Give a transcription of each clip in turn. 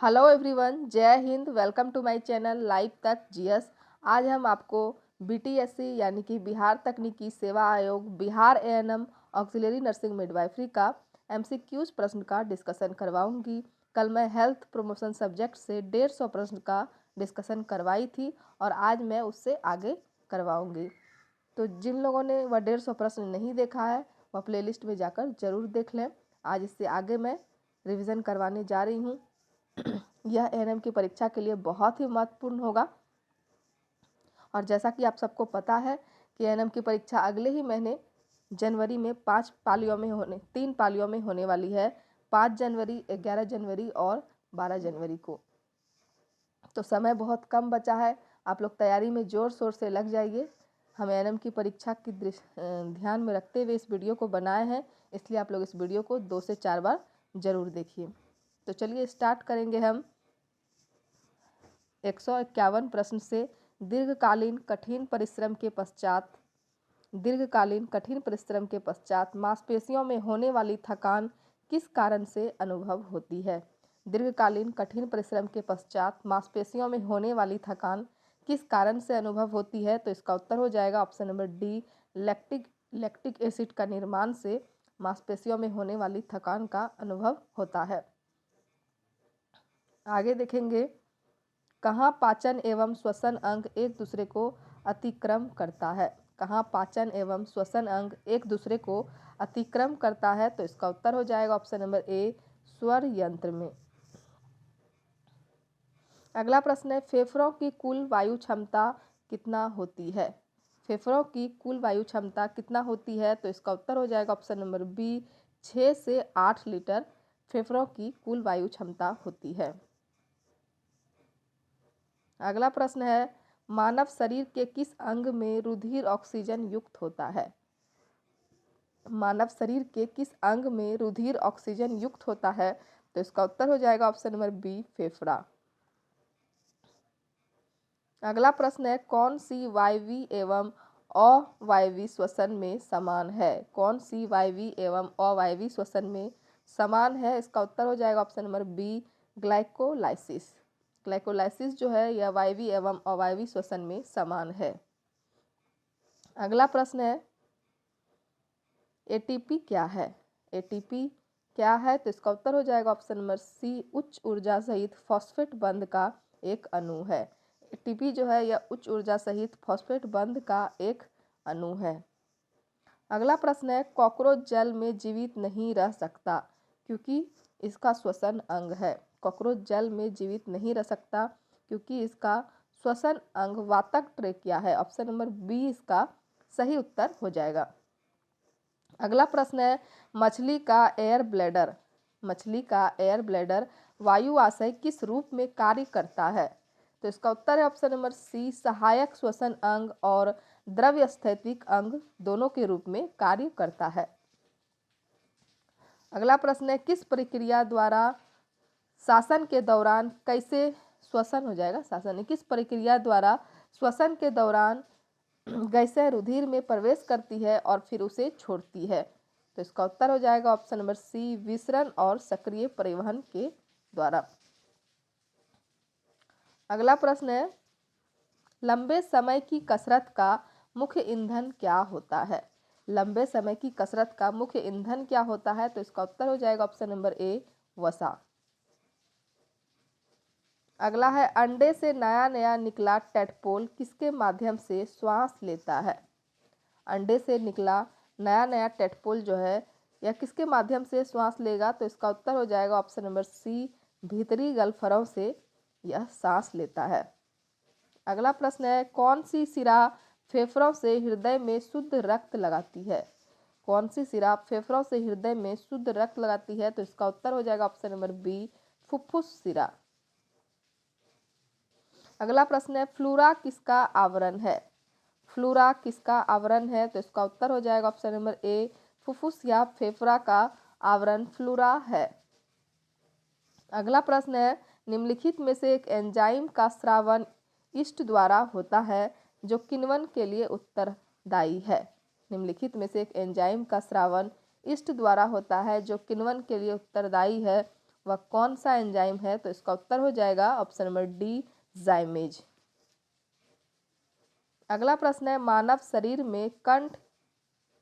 Hello everyone, जय हिंद। Welcome to my channel live तक जीएस। आज हम आपको बीटीएससी यानी कि बिहार तकनीकी सेवा आयोग Bihar ANM auxiliary nursing midwifery का एमसीक्यूज प्रश्न का डिस्कशन करवाऊंगी। कल मैं हेल्थ प्रमोशन सब्जेक्ट से 150 प्रश्न का डिस्कशन करवाई थी और आज मैं उससे आगे करवाऊंगी। तो जिन लोगों ने वह 150 प्रश्न नहीं देखा है वह प्लेलिस्ट में जाकर जरूर देख लें। आज इससे आगे मैं रिवीजन करवाने जा रही हूँ। यह एएनएम की परीक्षा के लिए बहुत ही महत्वपूर्ण होगा और जैसा कि आप सबको पता है कि एएनएम की परीक्षा अगले ही महीने जनवरी में 3 पालियों में होने वाली है। 5 जनवरी, 11 जनवरी और 12 जनवरी को। तो समय बहुत कम बचा है। आप लोग तैयारी में जोर शोर से लग जाइए। हम एएनएम की परीक्षा की ध्यान में रखते हुए इस वीडियो को बनाए हैं, इसलिए आप लोग इस वीडियो को 2 से 4 बार जरूर देखिए। तो चलिए स्टार्ट करेंगे हम 151 प्रश्न से। दीर्घकालीन कठिन परिश्रम के पश्चात मांसपेशियों में होने वाली थकान किस कारण से अनुभव होती है? दीर्घकालीन कठिन परिश्रम के पश्चात मांसपेशियों में होने वाली थकान किस कारण से अनुभव होती है? तो इसका उत्तर हो जाएगा option number D, lactic acid का निर्माण से मांसपेशियों में होने वाली थकान का अनुभव होता है। आगे देखेंगे, कहाँ पाचन एवं श्वसन अंग एक दूसरे को अतिक्रम करता है? कहाँ पाचन एवं श्वसन अंग एक दूसरे को अतिक्रम करता है? तो इसका उत्तर हो जाएगा ऑप्शन नंबर ए, स्वर यंत्र में। अगला प्रश्न है, फेफड़ों की कुल वायु क्षमता कितना होती है? फेफड़ों की कुल वायु क्षमता कितना होती है? तो इसका उत्तर हो जाएगा ऑप्शन नंबर बी, 6 से 8 लीटर फेफड़ों की कुल वायु क्षमता होती है। अगला प्रश्न है, मानव शरीर के किस अंग में रुधिर ऑक्सीजन युक्त होता है? मानव शरीर के किस अंग में रुधिर ऑक्सीजन युक्त होता है? तो इसका उत्तर हो जाएगा ऑप्शन नंबर बी, फेफड़ा। अगला प्रश्न है, कौन सी वायवीय एवं अवायवीय श्वसन में समान है? कौन सी वायवीय एवं अवायवीय श्वसन में समान है? इसका उत्तर हो जाएगा option number B, glycolysis. Glycolysis जो है यह वायवीय एवं अवायवीय श्वसन में समान है। अगला प्रश्न है, एटीपी क्या है? एटीपी क्या है? तो इसका उत्तर हो जाएगा ऑप्शन नंबर सी, उच्च ऊर्जा सहित फॉस्फेट बंध का एक अणु है। एटीपी जो है यह उच्च ऊर्जा सहित फॉस्फेट बंध का एक अणु है। अगला प्रश्न है, कॉकरोच जल में जीवित नहीं रह सकता क्योंकि इसका श्वसन अंग है। कॉकरोच जल में जीवित नहीं रह सकता क्योंकि इसका श्वसन अंग वातक ट्रेकिया है। ऑप्शन नंबर बी इसका सही उत्तर हो जाएगा। अगला प्रश्न है, मछली का एयर ब्लैडर वायुआशय किस रूप में कार्य करता है? तो इसका उत्तर है ऑप्शन नंबर सी, सहायक श्वसन अंग और द्रव्य स्थैतिक अंग दोनों के रूप में कार्य करता है। अगला प्रश्न है, किस प्रक्रिया द्वारा श्वसन के दौरान किस प्रक्रिया द्वारा श्वसन के दौरान गैसें रुधिर में प्रवेश करती है और फिर उसे छोड़ती है? तो इसका उत्तर हो जाएगा ऑप्शन नंबर सी, विसरण और सक्रिय परिवहन के द्वारा। अगला प्रश्न है, लंबे समय की कसरत का मुख्य ईंधन क्या होता है? लंबे समय की कसरत का मुख्य ईंधन क्या होता है? तो इसका उत्तर हो जाएगा ऑप्शन नंबर ए, वसा। अगला है, अंडे से नया निकला टेडपोल किसके माध्यम से श्वास लेता है? अंडे से निकला नया टेडपोल जो है यह किसके माध्यम से श्वास लेगा? तो इसका उत्तर हो जाएगा ऑप्शन नंबर सी, भीतरी गलफरों से यह सांस लेता है। अगला प्रश्न है, कौन सी शिरा फेफड़ों से हृदय में शुद्ध रक्त लगाती है? कौन सी शिरा फेफड़ों से हृदय में शुद्ध रक्त लगाती है? तो इसका उत्तर हो जाएगा ऑप्शन नंबर बी, फुफ्फुस शिरा। अगला प्रश्न है, फ्लूरा किसका आवरण है? फ्लूरा किसका आवरण है? तो इसका उत्तर हो जाएगा ऑप्शन नंबर ए, फुफ्फुस या फेफड़ा का आवरण फ्लूरा है। अगला प्रश्न है, निम्नलिखित में से एक एंजाइम का स्रावन ईस्ट द्वारा होता है जो किण्वन के लिए उत्तरदायी है? निम्नलिखित में से एक एंजाइम का स्रावन ईस्ट द्वारा होता है जो किण्वन के लिए उत्तरदायी है। वह कौन सा एंजाइम है? तो इसका उत्तर हो जाएगा ऑप्शन नंबर डी, जाइमेज। अगला प्रश्न है, मानव शरीर में कंठ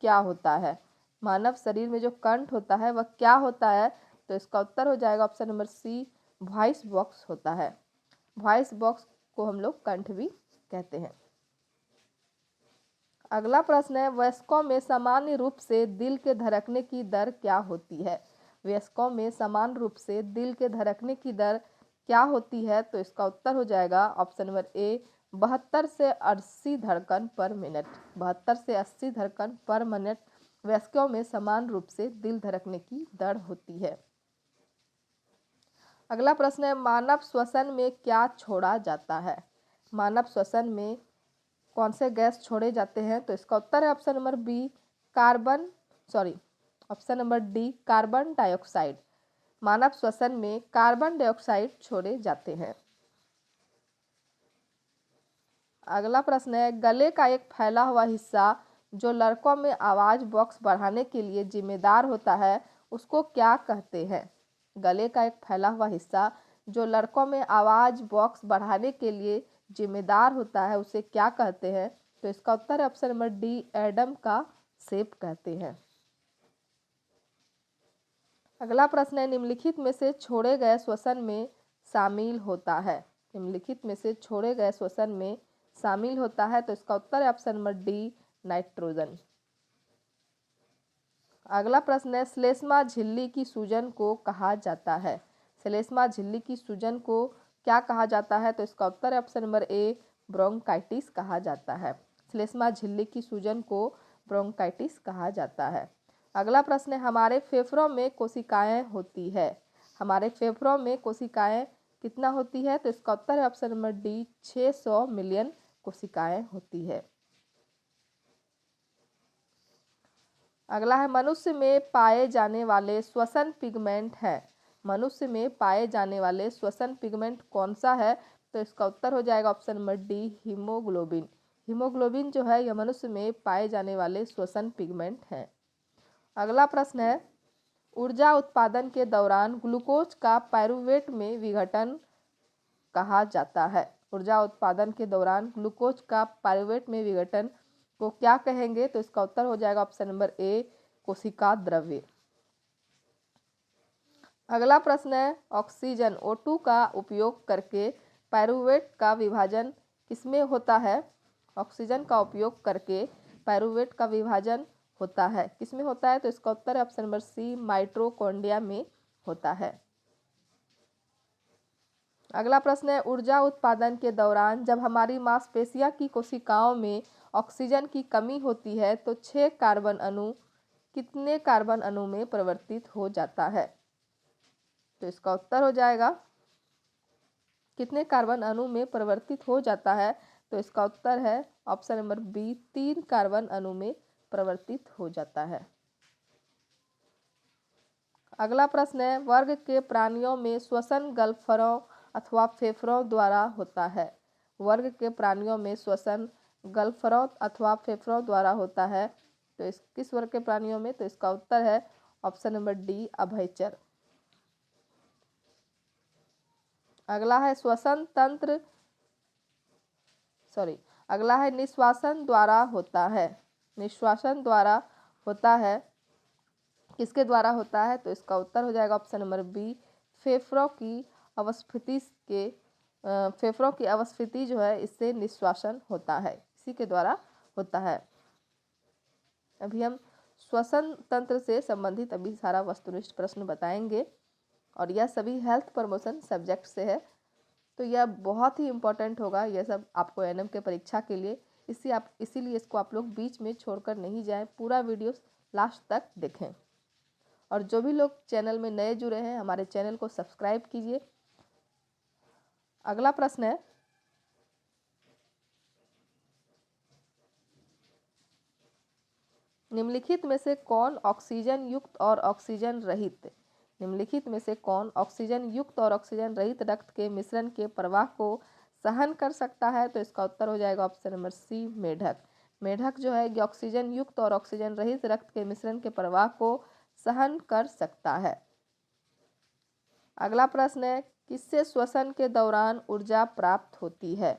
क्या होता है? मानव शरीर में जो कंठ होता है वह क्या होता है? तो इसका उत्तर हो जाएगा option number C, voice box होता है। वॉइस बॉक्स को हम लोग कंठ भी कहते हैं। अगला प्रश्न है, वयस्कों में सामान्य रूप से दिल के धड़कने की दर क्या होती है? वयस्कों में समान रूप से दिल के धड़कने की दर क्या होती है? तो इसका उत्तर हो जाएगा ऑप्शन नंबर ए, 72 से 80 धड़कन पर मिनट। 72 से 80 धड़कन पर मिनट वयस्कों में समान रूप से दिल धड़कने की दर होती है। अगला प्रश्न है, मानव श्वसन में क्या छोड़ा जाता है? मानव श्वसन में कौन से गैस छोड़े जाते हैं? तो इसका उत्तर है option number B, option number D, carbon dioxide. मानव श्वसन में कार्बन डाइऑक्साइड छोड़े जाते हैं। अगला प्रश्न है, गले का एक फैला हुआ हिस्सा जो लड़कों में आवाज बॉक्स बढ़ाने के लिए जिम्मेदार होता है उसको क्या कहते हैं? गले का एक फैला हुआ हिस्सा जो लड़कों में आवाज बॉक्स बढ़ाने के लिए जिम्मेदार होता है उसे क्या कहते हैं? तो इसका उत्तर है ऑप्शन नंबर डी, एडम का शेप कहते हैं। अगला प्रश्न है, निम्नलिखित में से छोड़े गए श्वसन में शामिल होता है? निम्नलिखित में से छोड़े गए श्वसन में शामिल होता है? तो इसका उत्तर है ऑप्शन नंबर डी, नाइट्रोजन। अगला प्रश्न है, श्लेष्मा झिल्ली की सूजन को कहा जाता है? श्लेष्मा झिल्ली की सूजन को क्या कहा जाता है? तो इसका उत्तर है ऑप्शन नंबर ए, ब्रोंकाइटिस कहा जाता है। श्लेष्मा झिल्ली की सूजन को ब्रोंकाइटिस कहा जाता है। अगला प्रश्न है, हमारे फेफड़ों में कोशिकाएं होती है? हमारे फेफड़ों में कोशिकाएं कितना होती है? तो इसका उत्तर है ऑप्शन नंबर डी, 600 मिलियन कोशिकाएं होती है। अगला है, मनुष्य में पाए जाने वाले श्वसन पिगमेंट है? मनुष्य में पाए जाने वाले श्वसन पिगमेंट कौन सा है? तो इसका उत्तर हो जाएगा option number D, haemoglobin. Haemoglobin जो है यह मनुष्य में पाए जाने वाले श्वसन पिगमेंट है। अगला प्रश्न है, ऊर्जा उत्पादन के दौरान ग्लूकोज का पाइरूवेट में विघटन कहा जाता है? ऊर्जा उत्पादन के दौरान ग्लूकोज का पाइरूवेट में विघटन को क्या कहेंगे? तो इसका उत्तर हो जाएगा ऑप्शन नंबर ए, कोशिका द्रव्य। अगला प्रश्न है, ऑक्सीजन O2 का उपयोग करके पाइरूवेट का विभाजन किसमें होता है? ऑक्सीजन का उपयोग करके पाइरूवेट का विभाजन होता है किसमें होता है? तो इसका उत्तर है ऑप्शन नंबर सी, माइटोकॉन्ड्रिया में होता है। अगला प्रश्न है, ऊर्जा उत्पादन के दौरान जब हमारी मांसपेशियों की कोशिकाओं में ऑक्सीजन की कमी होती है तो 6 कार्बन अणु कितने कार्बन अणु में परिवर्तित हो जाता है? तो इसका उत्तर हो जाएगा, कितने कार्बन अणु में परिवर्तित हो जाता है? तो इसका उत्तर है ऑप्शन नंबर बी, 3 कार्बन अणु में परिवर्तित हो जाता है। अगला प्रश्न है, वर्ग के प्राणियों में श्वसन गलफड़ों अथवा फेफड़ों द्वारा होता है? वर्ग के प्राणियों में श्वसन गलफड़ों अथवा फेफड़ों द्वारा होता है। तो इस किस वर्ग के प्राणियों में? तो इसका उत्तर है ऑप्शन नंबर डी, अभयचर। अगला है, अगला है, निश्वासन द्वारा होता है? निश्वासन द्वारा होता है किसके द्वारा होता है? तो इसका उत्तर हो जाएगा ऑप्शन नंबर बी, फेफड़ों की अवस्थिति जो है इससे निश्वासन होता है, इसी के द्वारा होता है। अभी हम श्वसन तंत्र से संबंधित अभी सारा वस्तुनिष्ठ प्रश्न बताएंगे और यह सभी हेल्थ प्रमोशन सब्जेक्ट से है, तो यह बहुत ही इम्पोर्टेंट होगा यह सब आपको एएनएम के परीक्षा के लिए। इसीलिए इसको आप लोग बीच में छोड़कर नहीं जाएं, पूरा वीडियो लास्ट तक देखें। और जो भी लोग चैनल में नए जुड़े हैं हमारे चैनल को सब्सक्राइब कीजिए। अगला प्रश्न है, निम्नलिखित में से कौन ऑक्सीजन युक्त और ऑक्सीजन रहित निम्नलिखित में से कौन ऑक्सीजन युक्त और ऑक्सीजन रहित रक्त के मिश्रण के प्रवाह को सहन कर सकता है? तो इसका उत्तर हो जाएगा ऑप्शन नंबर सी, मेढक। मेढक जो है ऑक्सीजन युक्त और ऑक्सीजन रहित रक्त के मिश्रण के प्रवाह को सहन कर सकता है। अगला प्रश्न है, किससे श्वसन के दौरान ऊर्जा प्राप्त होती है?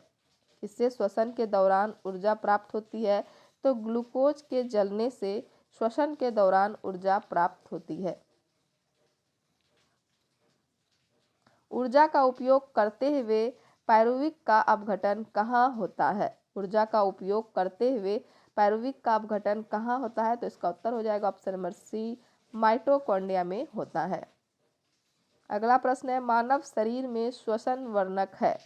किससे श्वसन के दौरान ऊर्जा प्राप्त होती है? तो ग्लूकोज के जलने से श्वसन के दौरान ऊर्जा प्राप्त होती है। ऊर्जा का उपयोग करते हुए पायरुविक का अपघटन कहाँ होता है? ऊर्जा का उपयोग करते हुए पायरुविक का अपघटन कहाँ होता है? तो इसका उत्तर हो जाएगा ऑप्शन नंबर सी, माइटोकॉन्ड्रिया में होता है। अगला प्रश्न है, मानव शरीर में श्वसन वर्णक है।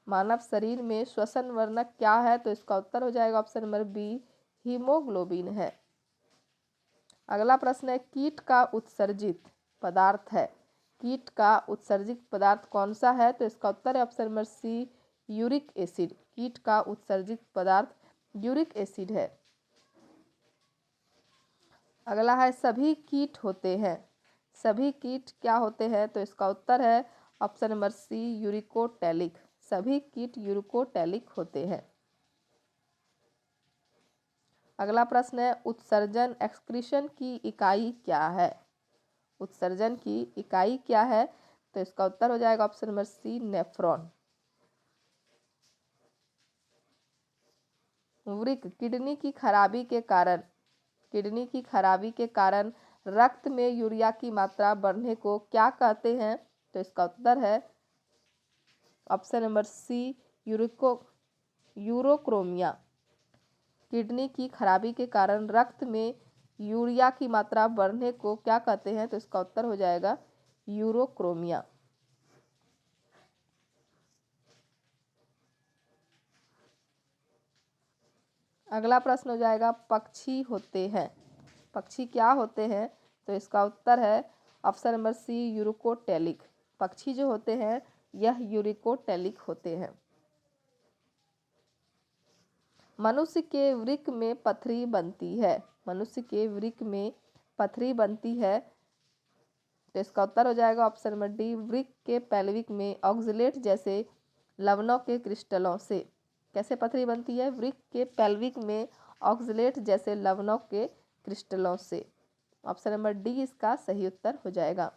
मानव शरीर में श्वसन वर्णक क्या है? तो इसका उत्तर हो जाएगा ऑप्शन नंबर बी, हीमोग्लोबिन है। अगला प्रश्न है, कीट का उत्सर्जित पदार्थ है। कीट का उत्सर्जित पदार्थ कौन सा है? तो इसका उत्तर है option number C, uric acid. कीट का उत्सर्जित पदार्थ यूरिक एसिड है। अगला है, सभी कीट होते हैं। सभी कीट क्या होते हैं? तो इसका उत्तर है ऑप्शन नंबर सी, यूरिकोटैलिक। सभी कीट यूरिकोटैलिक होते हैं। अगला प्रश्न है, उत्सर्जन एक्सक्रीशन की इकाई क्या है? उत्सर्जन की इकाई क्या है? तो इसका उत्तर हो जाएगा ऑप्शन नंबर सी, नेफ्रॉन। वृक्क किडनी की खराबी के कारण रक्त में यूरिया की मात्रा बढ़ने को क्या कहते हैं? तो इसका उत्तर है ऑप्शन नंबर सी, यूरोक्रोमिया। किडनी की खराबी के कारण रक्त में यूरिया की मात्रा बढ़ने को क्या कहते हैं? तो इसका उत्तर हो जाएगा यूरोक्रोमिया। अगला प्रश्न हो जाएगा, पक्षी होते हैं। पक्षी क्या होते हैं? तो इसका उत्तर है ऑप्शन नंबर सी, यूरिकोटैलिक। पक्षी जो होते हैं यह यूरिकोटैलिक होते हैं। मनुष्य के वृक्क में पथरी बनती है। मनुष्य के वृक्क में पथरी बनती है। तो इसका उत्तर हो जाएगा ऑप्शन नंबर डी, वृक्क के पैल्विक में ऑक्सलेट जैसे लवणों के क्रिस्टलों से। कैसे पथरी बनती है? वृक्क के पैल्विक में ऑक्सलेट जैसे लवणों के क्रिस्टलों से। ऑप्शन नंबर डी इसका सही उत्तर हो जाएगा।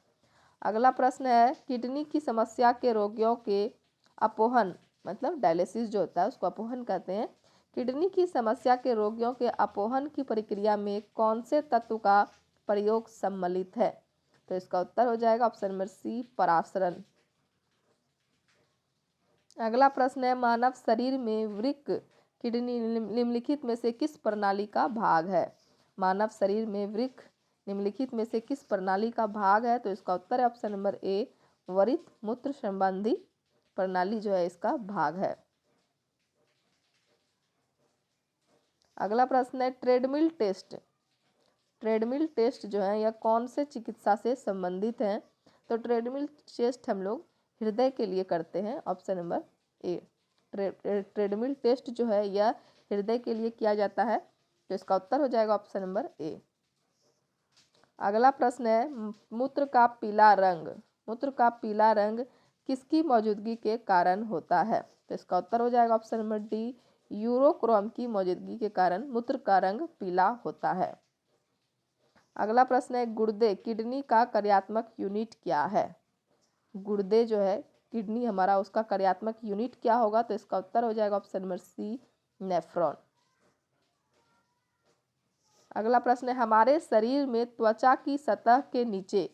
अगला प्रश्न है, किडनी की समस्या के रोगियों के अपोहन, मतलब डायलिसिस जो होता है उसको अपोहन कहते हैं। किडनी की समस्या के रोगियों के अपोहन की प्रक्रिया में कौन से तत्व का प्रयोग सम्मिलित है? तो इसका उत्तर हो जाएगा ऑप्शन नंबर सी, परासरण। अगला प्रश्न है, मानव शरीर में वृक्क किडनी निम्नलिखित में से किस प्रणाली का भाग है? मानव शरीर में वृक्क निम्नलिखित में से किस प्रणाली का भाग है? तो इसका उत्तर है ऑप्शन नंबर ए, वरित मूत्र संबंधी प्रणाली जो है इसका भाग है। अगला प्रश्न है, ट्रेडमिल टेस्ट। ट्रेडमिल टेस्ट जो है यह कौन से चिकित्सा से संबंधित है? तो ट्रेडमिल टेस्ट हम लोग हृदय के लिए करते हैं। Option number A, treadmill test जो है यह हृदय के लिए किया जाता है। तो इसका उत्तर हो जाएगा ऑप्शन नंबर ए। अगला प्रश्न है, मूत्र का पीला रंग। मूत्र का पीला रंग किसकी मौजूदगी के कारण होता है? तो इसका उत्तर हो जाएगा ऑप्शन नंबर डी, यूरोक्रोम की मौजूदगी के कारण मूत्र का रंग पीला होता है। अगला प्रश्न है, गुर्दे किडनी का कार्यात्मक यूनिट क्या है? गुर्दे जो है किडनी हमारा उसका कार्यात्मक यूनिट क्या होगा? तो इसका उत्तर हो जाएगा ऑप्शन नंबर सी, नेफ्रॉन। अगला प्रश्न है, हमारे शरीर में त्वचा की सतह के नीचे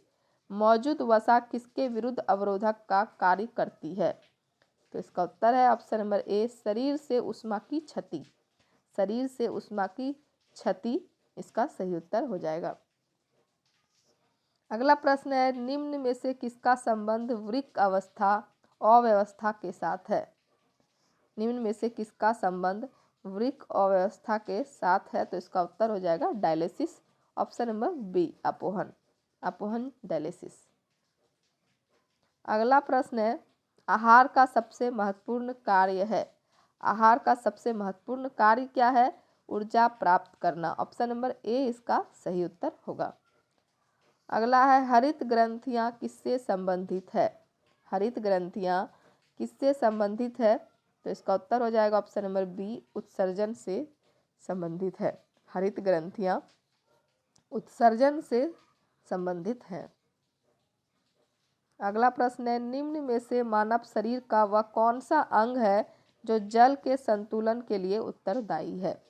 मौजूद वसा किसके विरुद्ध अवरोधक का कार्य करती है? तो इसका उत्तर है ऑप्शन नंबर ए, शरीर से ऊष्मा की क्षति। शरीर से ऊष्मा की क्षति इसका सही उत्तर हो जाएगा। अगला प्रश्न है, निम्न में से किसका संबंध वृक्क अव्यवस्था के साथ है? निम्न में से किसका संबंध वृक्क अव्यवस्था के साथ है? तो इसका उत्तर हो जाएगा डायलिसिस। ऑप्शन नंबर बी, अपोहन डायलिसिस। अगला प्रश्न है, आहार का सबसे महत्वपूर्ण कार्य है। आहार का सबसे महत्वपूर्ण कार्य क्या है? ऊर्जा प्राप्त करना। ऑप्शन नंबर ए इसका सही उत्तर होगा। अगला है, हरित ग्रंथियां किससे संबंधित है? हरित ग्रंथियां किससे संबंधित है? तो इसका उत्तर हो जाएगा ऑप्शन नंबर बी, उत्सर्जन से संबंधित है। हरित ग्रंथियां उत्सर्जन से संबंधित हैं। अगला प्रश्न है, निम्न में से मानव शरीर का वह कौन सा अंग है जो जल के संतुलन के लिए उत्तरदायी है?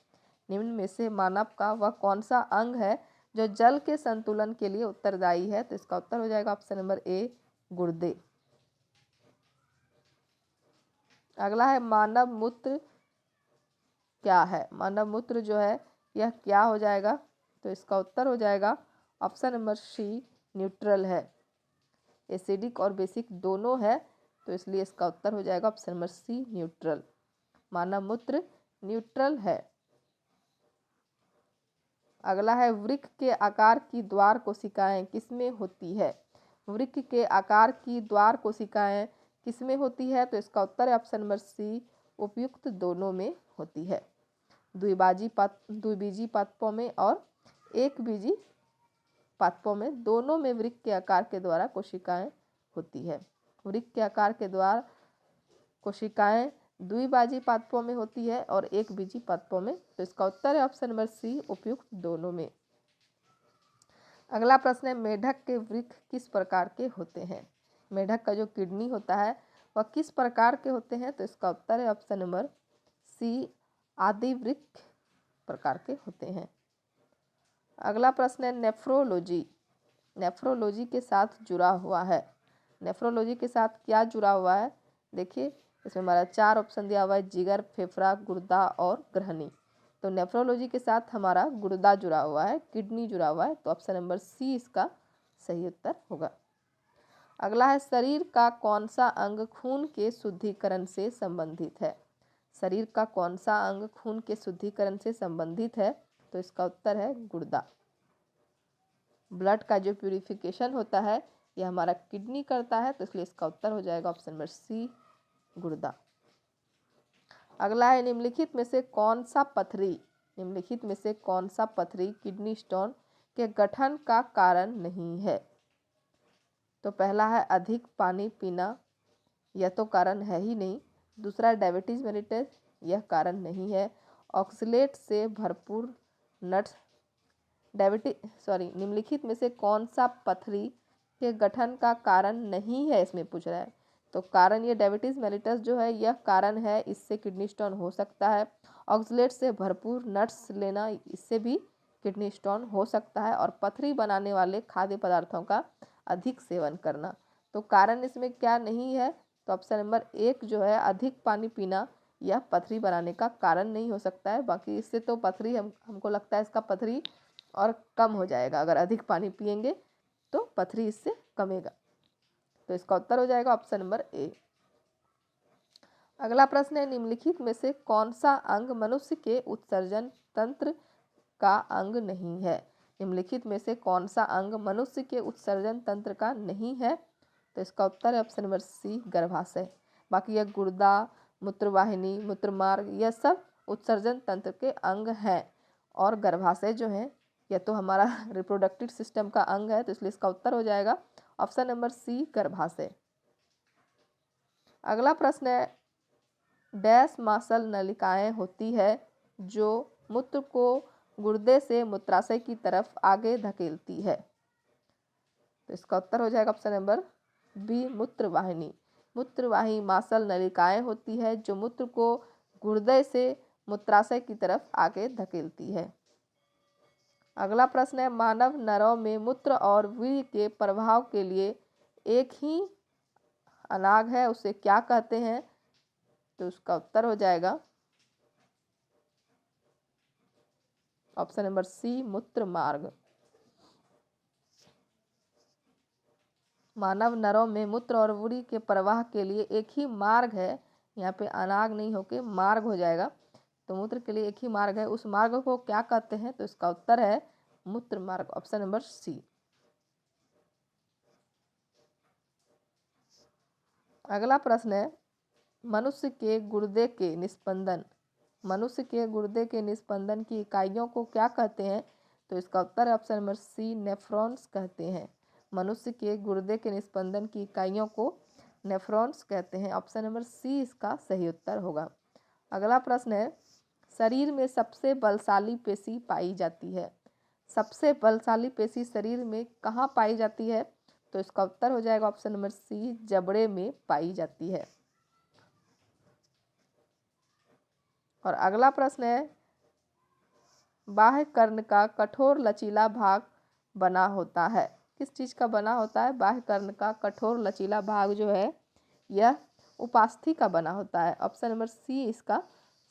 निम्न में से मानव का वह कौन सा अंग है जो जल के संतुलन के लिए उत्तरदायी है? तो इसका उत्तर हो जाएगा ऑप्शन नंबर ए, गुर्दे। अगला है, मानव मूत्र क्या है? मानव मूत्र जो है यह क्या हो जाएगा? तो इसका उत्तर हो जाएगा ऑप्शन नंबर सी, न्यूट्रल है। एसिडिक और बेसिक दोनों है, तो इसलिए इसका उत्तर हो जाएगा ऑप्शन नंबर सी, न्यूट्रल। मानव मूत्र न्यूट्रल है। अगला है, वृक्क के आकार की द्वार कोशिकाएं किसमें होती है? वृक्क के आकार की द्वार कोशिकाएं किसमें होती है? तो इसका उत्तर है ऑप्शन नंबर सी, उपयुक्त दोनों में होती है। द्विबीजी पादपों में और एक बीजी पादपों में, दोनों में वृक्क के आकार के द्वारा कोशिकाएं होती है। वृक्क के आकार के द्वारा कोशिकाएं द्विबाजी पादपों में होती है और एक बीजी पादपों में, तो इसका उत्तर है ऑप्शन नंबर सी, उपयुक्त दोनों में। अगला प्रश्न है, मेढक के वृक्क किस प्रकार के होते हैं? मेढक का जो किडनी होता है वह किस प्रकार के होते हैं? तो इसका उत्तर है ऑप्शन नंबर सी, आदि वृक्क प्रकार के होते हैं। अगला प्रश्न है, नेफ्रोलॉजी नेफ्रोलॉजी के साथ जुड़ा हुआ है। नेफ्रोलॉजी के साथ क्या जुड़ा हुआ है? देखिए, इसमें हमारा 4 ऑप्शन दिया हुआ है, जिगर, फेफड़ा, गुर्दा और ग्रहणी। तो नेफ्रोलॉजी के साथ हमारा गुर्दा जुड़ा हुआ है, किडनी जुड़ा हुआ है, तो ऑप्शन नंबर सी इसका सही उत्तर होगा। अगला है, शरीर का कौन सा अंग खून के शुद्धिकरण से संबंधित है? शरीर का कौन सा अंग खून के शुद्धिकरण से संबंधित है? तो इसका उत्तर है गुर्दा। ब्लड का जो प्यूरिफिकेशन होता है यह हमारा किडनी करता है, तो इसलिए इसका उत्तर हो जाएगा ऑप्शन नंबर सी, गुर्दा। अगला है, निम्नलिखित में से कौन सा पथरी किडनी स्टोन के गठन का कारण नहीं है? तो पहला है, अधिक पानी पीना, यह तो कारण है ही नहीं। दूसरा, डायबिटीज मेलिटस, यह कारण नहीं है। ऑक्सलेट से भरपूर नट्स, निम्नलिखित में से कौन सा पथरी के गठन का कारण नहीं है, इसमें पूछ रहा है। तो कारण ये डायबिटीज मेलिटस जो है यह कारण है, इससे किडनी स्टोन हो सकता है। ऑक्सलेट से भरपूर नट्स लेना, इससे भी किडनी स्टोन हो सकता है। और पथरी बनाने वाले खाद्य पदार्थों का अधिक सेवन करना। तो कारण इसमें क्या नहीं है? तो ऑप्शन नंबर 1 जो है, अधिक पानी पीना, यह पथरी बनाने का कारण नहीं हो सकता है। बाकी इससे तो पथरी हमको लगता है इसका पथरी और कम हो जाएगा, अगर अधिक पानी पिएंगे तो पथरी इससे कमेगा। तो इसका उत्तर हो जाएगा ऑप्शन नंबर ए। अगला प्रश्न है, निम्नलिखित में से कौन सा अंग मनुष्य के उत्सर्जन तंत्र का अंग नहीं है? निम्नलिखित में से कौन सा अंग मनुष्य के उत्सर्जन तंत्र का नहीं है? तो इसका उत्तर है ऑप्शन नंबर सी, गर्भाशय। बाकी यह गुर्दा, मूत्रवाहिनी, मूत्रमार्ग, यह सब उत्सर्जन तंत्र के अंग हैं। और गर्भाशय जो है यह तो हमारा रिप्रोडक्टिव सिस्टम का अंग है, तो इसलिए इसका उत्तर हो जाएगा ऑप्शन नंबर सी, गर्भाशय। अगला प्रश्न है, डैश मांसल नलिकाएं होती है जो मूत्र को गुर्दे से मूत्राशय की तरफ आगे धकेलती है? तो इसका उत्तर हो जाएगा ऑप्शन नंबर बी, मूत्रवाहिनी। मूत्रवाही मांसल नलिकाएं होती है जो मूत्र को गुर्दे से मूत्राशय की तरफ आगे धकेलती है। अगला प्रश्न है, मानव नरों में मूत्र और वीर्य के प्रवाह के लिए एक ही अनाग है, उसे क्या कहते हैं? तो उसका उत्तर हो जाएगा ऑप्शन नंबर सी, मूत्र मार्ग। मानव नरों में मूत्र और वीर्य के प्रवाह के लिए एक ही मार्ग है, यहाँ पे अनाग नहीं होके मार्ग हो जाएगा। तो मूत्र के लिए एक ही मार्ग है, उस मार्ग को क्या कहते हैं? तो इसका उत्तर है मूत्र मार्ग, ऑप्शन नंबर सी। अगला प्रश्न है, मनुष्य के गुर्दे के निस्पंदन की इकाइयों को क्या कहते हैं? तो इसका उत्तर है ऑप्शन नंबर सी, नेफ्रॉन्स कहते हैं। मनुष्य के गुर्दे के निस्पंदन की इकाइयों को नेफ्रॉन्स कहते हैं, ऑप्शन नंबर सी इसका सही उत्तर होगा। अगला प्रश्न है, शरीर में सबसे बलशाली पेशी पाई जाती है? सबसे बलशाली पेशी शरीर में कहाँ पाई जाती है? तो इसका उत्तर हो जाएगा ऑप्शन नंबर सी, जबड़े में पाई जाती है। और अगला प्रश्न है, बाह्य कर्ण का कठोर लचीला भाग बना होता है। किस चीज़ का बना होता है? बाह्य कर्ण का कठोर लचीला भाग जो है यह उपास्थि का बना होता है। ऑप्शन नंबर सी इसका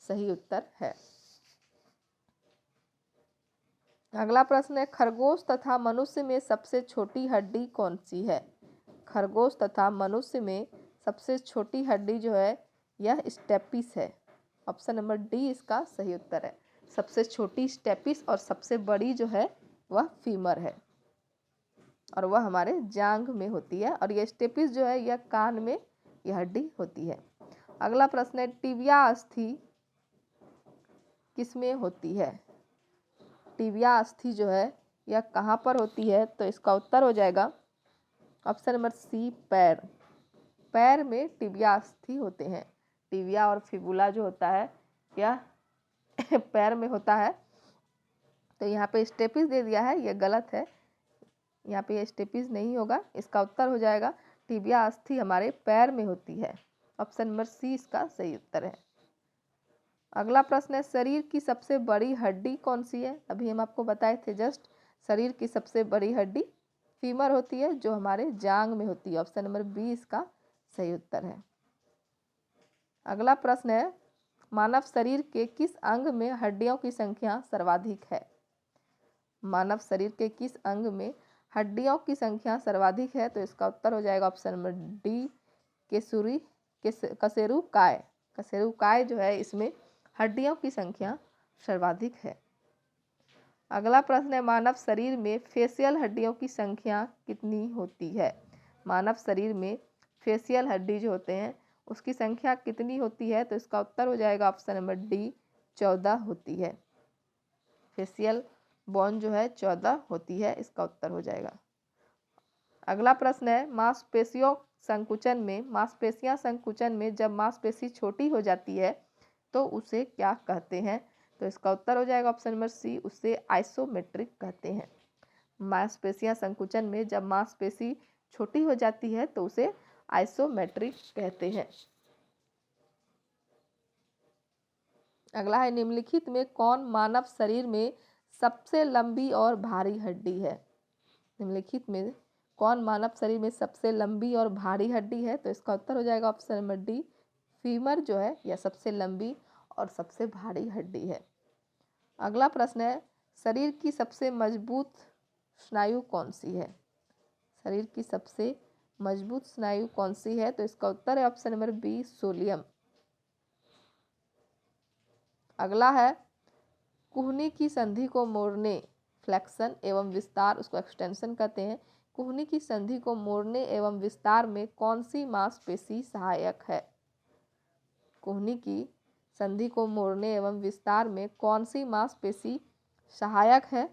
सही उत्तर है। अगला प्रश्न है, खरगोश तथा मनुष्य में सबसे छोटी हड्डी कौन सी है? खरगोश तथा मनुष्य में सबसे छोटी हड्डी जो है यह स्टेपिस है। ऑप्शन नंबर डी इसका सही उत्तर है। सबसे छोटी स्टेपिस और सबसे बड़ी जो है वह फीमर है और वह हमारे जांघ में होती है। और यह स्टेपिस जो है यह कान में यह हड्डी होती है। अगला प्रश्न है, टिबिया अस्थि किसमें होती है? टिबिया अस्थि जो है यह कहाँ पर होती है? तो इसका उत्तर हो जाएगा ऑप्शन नंबर सी, पैर। पैर में टिबिया अस्थि होते हैं। टिबिया और फिबुला जो होता है यह पैर में होता है। तो यहाँ पे स्टेपिस दे दिया है, यह गलत है। यहाँ पे स्टेपिस नहीं होगा। इसका उत्तर हो जाएगा टिबिया अस्थि हमारे पैर में होती है। ऑप्शन नंबर सी इसका सही उत्तर है। अगला प्रश्न है, शरीर की सबसे बड़ी हड्डी कौन सी है? अभी हम आपको बताए थे जस्ट, शरीर की सबसे बड़ी हड्डी फीमर होती है जो हमारे जांघ में होती है। ऑप्शन नंबर बी इसका सही उत्तर है। अगला प्रश्न है, मानव शरीर के किस अंग में हड्डियों की संख्या सर्वाधिक है? मानव शरीर के किस अंग में हड्डियों की संख्या सर्वाधिक है? तो इसका उत्तर हो जाएगा ऑप्शन नंबर डी, कशेरुकाय। कशेरुकाय जो है इसमें हड्डियों की संख्या सर्वाधिक है। अगला प्रश्न है, मानव शरीर में फेशियल हड्डियों की संख्या कितनी होती है? मानव शरीर में फेशियल हड्डी जो होते हैं उसकी संख्या कितनी होती है? तो इसका उत्तर हो जाएगा ऑप्शन नंबर डी, 14 होती है। फेशियल बोन जो है 14 होती है, इसका उत्तर हो जाएगा। अगला प्रश्न है, मांसपेशियां संकुचन में जब मांसपेशी छोटी हो जाती है तो उसे क्या कहते हैं? तो इसका उत्तर हो जाएगा ऑप्शन नंबर सी, उसे आइसोमेट्रिक कहते हैं। मांसपेशियां संकुचन में जब मांसपेशी छोटी हो जाती है तो उसे आइसोमेट्रिक कहते हैं। अगला है, निम्नलिखित में कौन मानव शरीर में सबसे लंबी और भारी हड्डी है? निम्नलिखित में कौन मानव शरीर में सबसे लंबी और भारी हड्डी है? तो इसका उत्तर हो जाएगा ऑप्शन नंबर डी, फीमर जो है यह सबसे लंबी और सबसे भारी हड्डी है। अगला प्रश्न है, शरीर की सबसे मजबूत स्नायु कौन सी है? शरीर की सबसे मजबूत स्नायु कौन सी है? तो इसका उत्तर है ऑप्शन नंबर बी, सोलियम। अगला है, कुहनी की संधि को मोड़ने, फ्लेक्शन एवं विस्तार उसको एक्सटेंशन कहते हैं। कुहनी की संधि को मोड़ने एवं विस्तार में कौन सी मांसपेशी सहायक है? कुहनी की संधि को मोड़ने एवं विस्तार में कौन सी मांसपेशी सहायक है?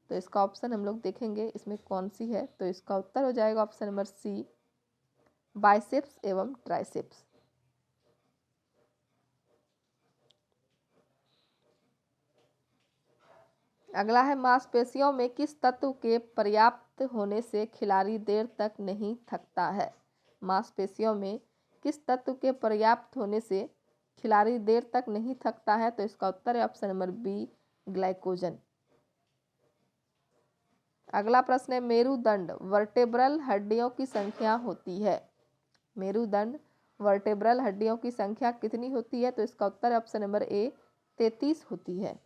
तो इसका ऑप्शन हम लोग देखेंगे इसमें कौन सी है। तो इसका उत्तर हो जाएगा ऑप्शन नंबर सी, बाइसेप्स एवं ट्राइसेप्स। अगला है, मांसपेशियों में किस तत्व के पर्याप्त होने से खिलाड़ी देर तक नहीं थकता है? मांसपेशियों में किस तत्व के पर्याप्त होने से खिलाड़ी देर तक नहीं थकता है? तो इसका उत्तर है ऑप्शन नंबर बी, ग्लाइकोजन। अगला प्रश्न है, मेरुदंड वर्टेब्रल हड्डियों की संख्या होती है। मेरुदंड वर्टेब्रल हड्डियों की संख्या कितनी होती है? तो इसका उत्तर है ऑप्शन नंबर ए, 33 होती है।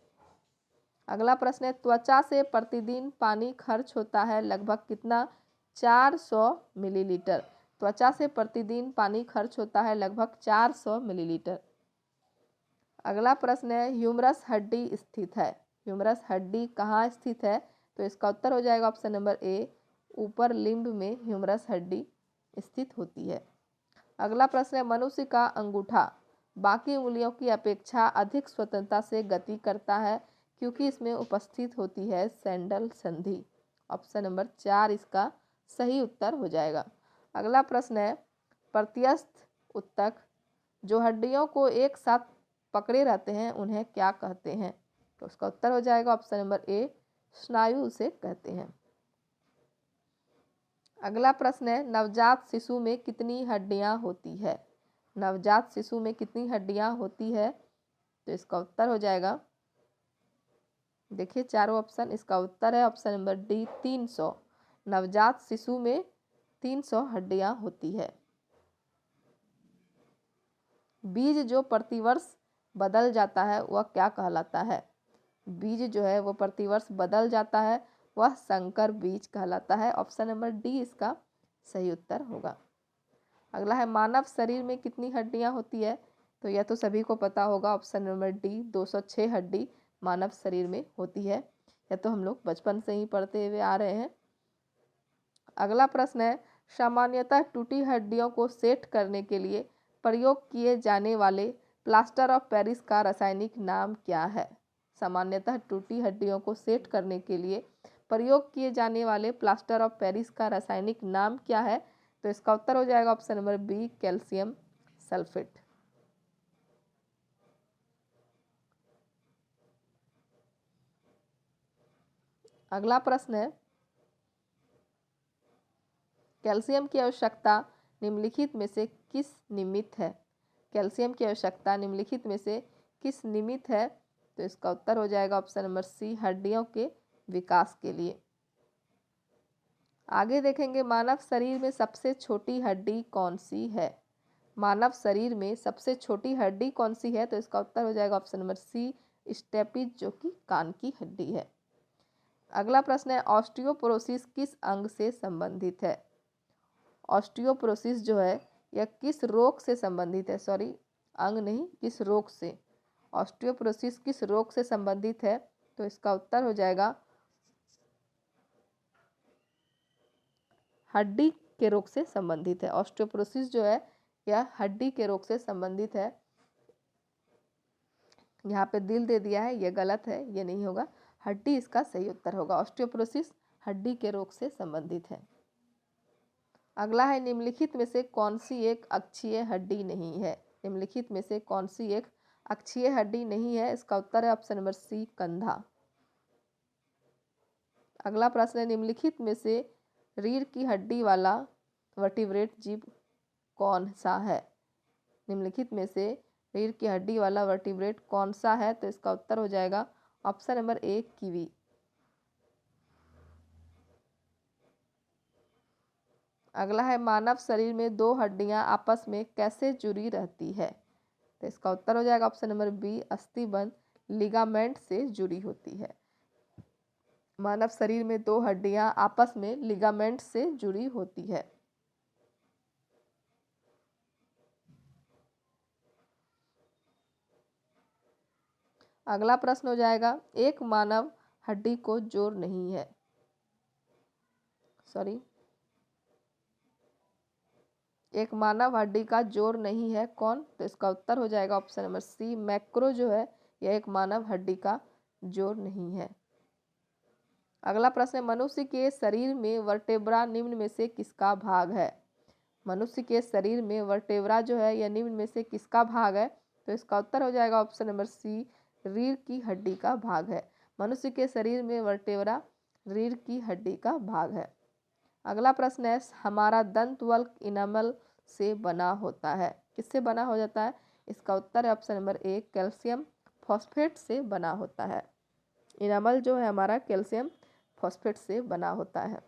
अगला प्रश्न है, त्वचा से प्रतिदिन पानी खर्च होता है लगभग कितना? 400 मिलीलीटर। त्वचा से प्रतिदिन पानी खर्च होता है लगभग 400 मिलीलीटर। अगला प्रश्न है, ह्यूमरस हड्डी स्थित है। ह्यूमरस हड्डी कहाँ स्थित है? तो इसका उत्तर हो जाएगा ऑप्शन नंबर ए, ऊपर लिम्ब में ह्यूमरस हड्डी स्थित होती है। अगला प्रश्न है, मनुष्य का अंगूठा बाकी उंगलियों की अपेक्षा अधिक स्वतंत्रता से गति करता है क्योंकि इसमें उपस्थित होती है सैंडल संधि। ऑप्शन नंबर 4 इसका सही उत्तर हो जाएगा। अगला प्रश्न है, प्रत्यस्थ उत्तक जो हड्डियों को एक साथ पकड़े रहते हैं उन्हें क्या कहते हैं? तो उसका उत्तर हो जाएगा ऑप्शन नंबर ए, स्नायु उसे कहते हैं। अगला प्रश्न है, नवजात शिशु में कितनी हड्डियां होती है? नवजात शिशु में कितनी हड्डियां होती है? तो इसका उत्तर हो जाएगा, देखिए चारों ऑप्शन, इसका उत्तर है ऑप्शन नंबर डी 300। नवजात शिशु में 300 हड्डियां होती है। बीज जो प्रतिवर्ष बदल जाता है वह क्या कहलाता है? बीज जो है वो प्रतिवर्ष बदल जाता है, वह संकर बीज कहलाता है। ऑप्शन नंबर डी इसका सही उत्तर होगा। अगला है, मानव शरीर में कितनी हड्डियां होती है? तो यह तो सभी को पता होगा, ऑप्शन नंबर डी 206 हड्डी मानव शरीर में होती है। यह तो हम लोग बचपन से ही पढ़ते हुए आ रहे हैं। अगला प्रश्न है, सामान्यतः टूटी हड्डियों को सेट करने के लिए प्रयोग किए जाने वाले प्लास्टर ऑफ पेरिस का रासायनिक नाम क्या है? सामान्यतः टूटी हड्डियों को सेट करने के लिए प्रयोग किए जाने वाले प्लास्टर ऑफ पेरिस का रासायनिक नाम क्या है? तो इसका उत्तर हो जाएगा option number B calcium sulphate. अगला प्रश्न है, कैल्शियम की आवश्यकता निम्नलिखित में से किस निमित्त है? कैल्शियम की आवश्यकता निम्नलिखित में से किस निमित्त है? तो इसका उत्तर हो जाएगा ऑप्शन नंबर सी हड्डियों के विकास के लिए। आगे देखेंगे, मानव शरीर में सबसे छोटी हड्डी कौन सी है? मानव शरीर में सबसे छोटी हड्डी कौन सी है? तो इसका उत्तर हो जाएगा ऑप्शन नंबर सी स्टेपिज, जो कि कान की हड्डी है। अगला प्रश्न है, ऑस्टियोपोरोसिस किस अंग से संबंधित है? ऑस्टियोपोरोसिस जो है यह किस रोग से संबंधित है? सॉरी, अंग नहीं, किस रोग से। ऑस्टियोपोरोसिस किस रोग से संबंधित है? तो इसका उत्तर हो जाएगा हड्डी के रोग से संबंधित है। ऑस्टियोपोरोसिस जो है यह हड्डी के रोग से संबंधित है। यहाँ पे दिल दे दिया है, यह गलत है, ये नहीं होगा। हड्डी इसका सही उत्तर होगा। ऑस्टियोपोरोसिस हड्डी के रोग से संबंधित है। अगला है, निम्नलिखित में से कौन सी एक अक्षीय हड्डी नहीं है? निम्नलिखित में से कौन सी एक अक्षीय हड्डी नहीं है? इसका उत्तर है ऑप्शन नंबर सी कंधा। अगला प्रश्न है, निम्नलिखित में से रीढ़ की हड्डी वाला वर्टिब्रेट जीव कौन सा है? निम्नलिखित में से रीढ़ की हड्डी वाला वर्टिब्रेट कौन सा है? तो इसका उत्तर हो जाएगा ऑप्शन नंबर ए कीवी। अगला है, मानव शरीर में दो हड्डियां आपस में कैसे जुड़ी रहती है? तो इसका उत्तर हो जाएगा ऑप्शन नंबर बी अस्थिबंध लिगामेंट से जुड़ी होती है। मानव शरीर में दो हड्डियां आपस में लिगामेंट से जुड़ी होती है। अगला प्रश्न हो जाएगा, एक मानव हड्डी को जोड़ नहीं है, सॉरी, एक मानव हड्डी का जोड़ नहीं है, कौन? तो इसका उत्तर हो जाएगा ऑप्शन नंबर सी मैक्रो जो है यह एक मानव हड्डी का जोड़ नहीं है। अगला प्रश्न है, मनुष्य के शरीर में वर्टेब्रा निम्न में से किसका भाग है? मनुष्य के शरीर में वर्टेब्रा जो है यह निम्न में से किसका भाग है? तो इसका उत्तर हो जाएगा ऑप्शन नंबर सी रीढ़ की हड्डी का भाग है। मनुष्य के शरीर में वर्टेब्रा रीढ़ की हड्डी का भाग है। अगला प्रश्न है, हमारा दंतवल्क इनामल से बना होता है, किससे बना हो जाता है? इसका उत्तर है ऑप्शन नंबर ए कैल्शियम फॉस्फेट से बना होता है। इनामल जो है हमारा कैल्शियम फॉस्फेट से बना होता है।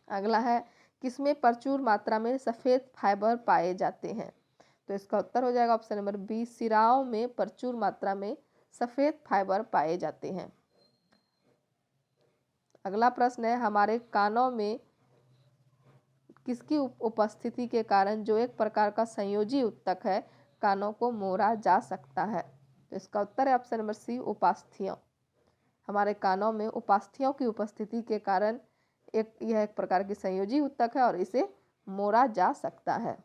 अगला है, किसमें प्रचुर मात्रा में सफ़ेद फाइबर पाए जाते हैं? तो इसका उत्तर हो जाएगा ऑप्शन नंबर बी सिराओं में प्रचुर मात्रा में सफ़ेद फाइबर पाए जाते हैं। अगला प्रश्न है, हमारे कानों में किसकी उपस्थिति के कारण जो एक प्रकार का संयोजी उत्तक है कानों को मोड़ा जा सकता है? तो इसका उत्तर है ऑप्शन नंबर सी उपास्थियों। हमारे कानों में उपास्थियों की उपस्थिति के कारण यह एक प्रकार की संयोजी उत्तक है और इसे मोड़ा जा सकता है।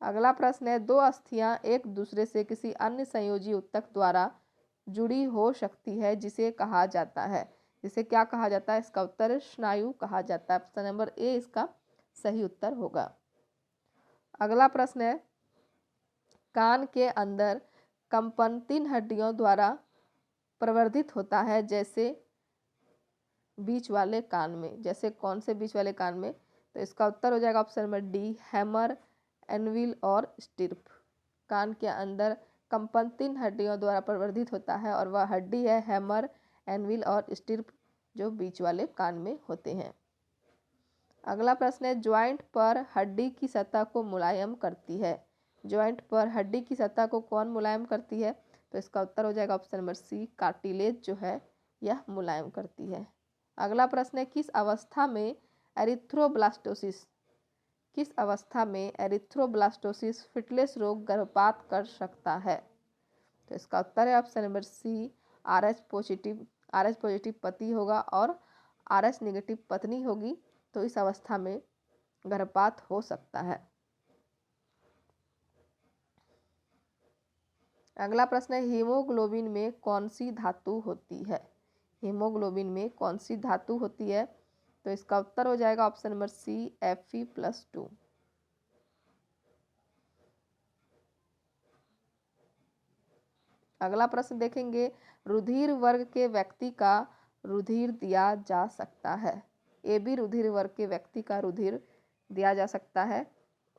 अगला प्रश्न है, दो अस्थियां एक दूसरे से किसी अन्य संयोजी उत्तक द्वारा जुड़ी हो सकती है जिसे कहा जाता है? जिसे क्या कहा जाता है? इसका उत्तर स्नायु कहा जाता है। ऑप्शन नंबर ए इसका सही उत्तर होगा। अगला प्रश्न है, कान के अंदर कंपन 3 हड्डियों द्वारा प्रवर्धित होता है, जैसे बीच वाले कान में। जैसे कौन से बीच वाले कान में? तो इसका उत्तर हो जाएगा option number D, hammer, anvil और स्टिर्प। कान के अंदर कंपन 3 हड्डियों द्वारा प्रवर्धित होता है और वह हड्डी है हैमर, एनविल और स्टिर्प, जो बीच वाले कान में होते हैं। अगला प्रश्न है, ज्वाइंट पर हड्डी की सतह को मुलायम करती है। ज्वाइंट पर हड्डी की सतह को कौन मुलायम करती है? तो इसका उत्तर हो जाएगा ऑप्शन नंबर सी, कार्टिलेज जो है यह मुलायम करती है। अगला प्रश्न है, किस अवस्था में एरिथ्रोब्लास्टोसिस फिटलेस रोग गर्भपात कर सकता है? तो इसका उत्तर है option number C, RH positive पति होगा और RH नेगेटिव पत्नी होगी, तो इस अवस्था में गर्भपात हो सकता है। अगला प्रश्न है, हीमोग्लोबिन में कौन सी धातु होती है? हीमोग्लोबिन में कौन सी धातु होती है? तो इसका उत्तर हो जाएगा ऑप्शन नंबर सी, Fe+2। अगला प्रश्न देखेंगे, रुधिर वर्ग के व्यक्ति का रुधिर दिया जा सकता है। AB रुधिर वर्ग के व्यक्ति का रुधिर दिया जा सकता है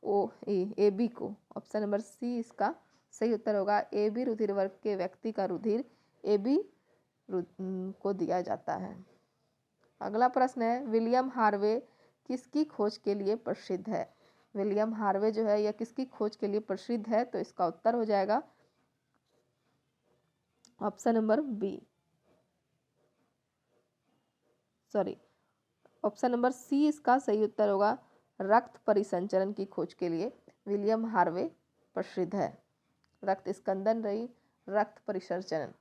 AB को। ऑप्शन नंबर सी इसका सही उत्तर होगा। AB रुधिर वर्ग के व्यक्ति का रुधिर AB को दिया जाता है। अगला प्रश्न है, विलियम हार्वे किसकी खोज के लिए प्रसिद्ध है? विलियम हार्वे जो है यह किसकी खोज के लिए प्रसिद्ध है? तो इसका उत्तर हो जाएगा ऑप्शन नंबर सी इसका सही उत्तर होगा। रक्त परिसंचरण की खोज के लिए विलियम हार्वे प्रसिद्ध है। रक्त स्कंदन रही रक्त परिसंचरण।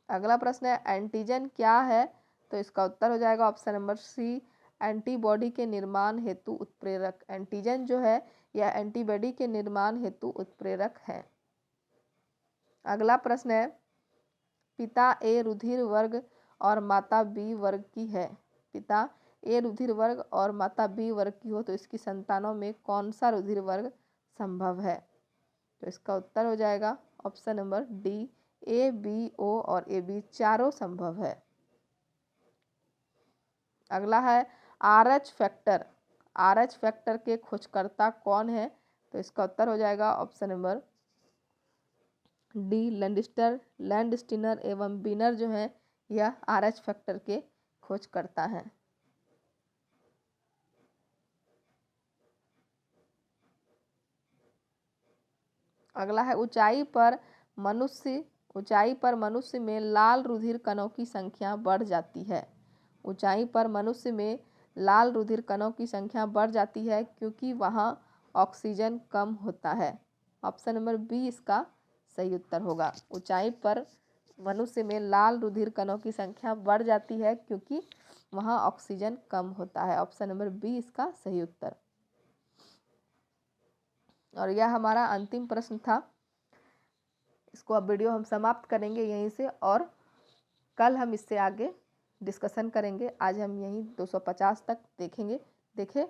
अगला प्रश्न है, एंटीजन क्या है? तो इसका उत्तर हो जाएगा ऑप्शन नंबर सी, एंटीबॉडी के निर्माण हेतु उत्प्रेरक। एंटीजन जो है यह एंटीबॉडी के निर्माण हेतु उत्प्रेरक है। अगला प्रश्न है, पिता ए रुधिर वर्ग और माता बी वर्ग की है। पिता ए रुधिर वर्ग और माता बी वर्ग की हो तो इसकी संतानों में कौन सा रुधिर वर्ग संभव है? तो इसका उत्तर हो जाएगा option number D, A, B, O और AB चारों संभव है। अगला है, RH फैक्टर के खोजकर्ता कौन है? तो इसका उत्तर हो जाएगा ऑप्शन नंबर डी, लैंडस्टीनर एवं बीनर जो है यह RH फैक्टर के खोजकर्ता हैं। अगला है, ऊंचाई पर मनुष्य में लाल रुधिर कणों की संख्या बढ़ जाती है। ऊंचाई पर मनुष्य में लाल रुधिर कणों की संख्या बढ़ जाती है क्योंकि वहाँ ऑक्सीजन कम होता है। ऑप्शन नंबर बी इसका सही उत्तर होगा। ऊंचाई पर मनुष्य में लाल रुधिर कणों की संख्या बढ़ जाती है क्योंकि वहाँ ऑक्सीजन कम होता है। ऑप्शन नंबर बी इसका सही उत्तर। और यह हमारा अंतिम प्रश्न था। इसको अब वीडियो हम समाप्त करेंगे यहीं से और कल हम इससे आगे डिस्कशन करेंगे। आज हम यहीं 250 तक देखें।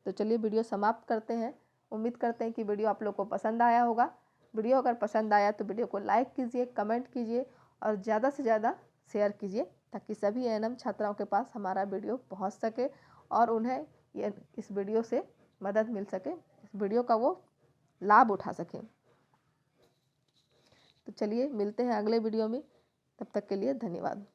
तो चलिए वीडियो समाप्त करते हैं। उम्मीद करते हैं कि वीडियो आप लोग को पसंद आया होगा। वीडियो अगर पसंद आया तो वीडियो को लाइक कीजिए, कमेंट कीजिए और ज़्यादा से ज़्यादा शेयर कीजिए ताकि सभी ANM छात्राओं के पास हमारा वीडियो पहुंच सके और उन्हें इस वीडियो से मदद मिल सके, इस वीडियो का वो लाभ उठा सकें। तो चलिए मिलते हैं अगले वीडियो में, तब तक के लिए धन्यवाद।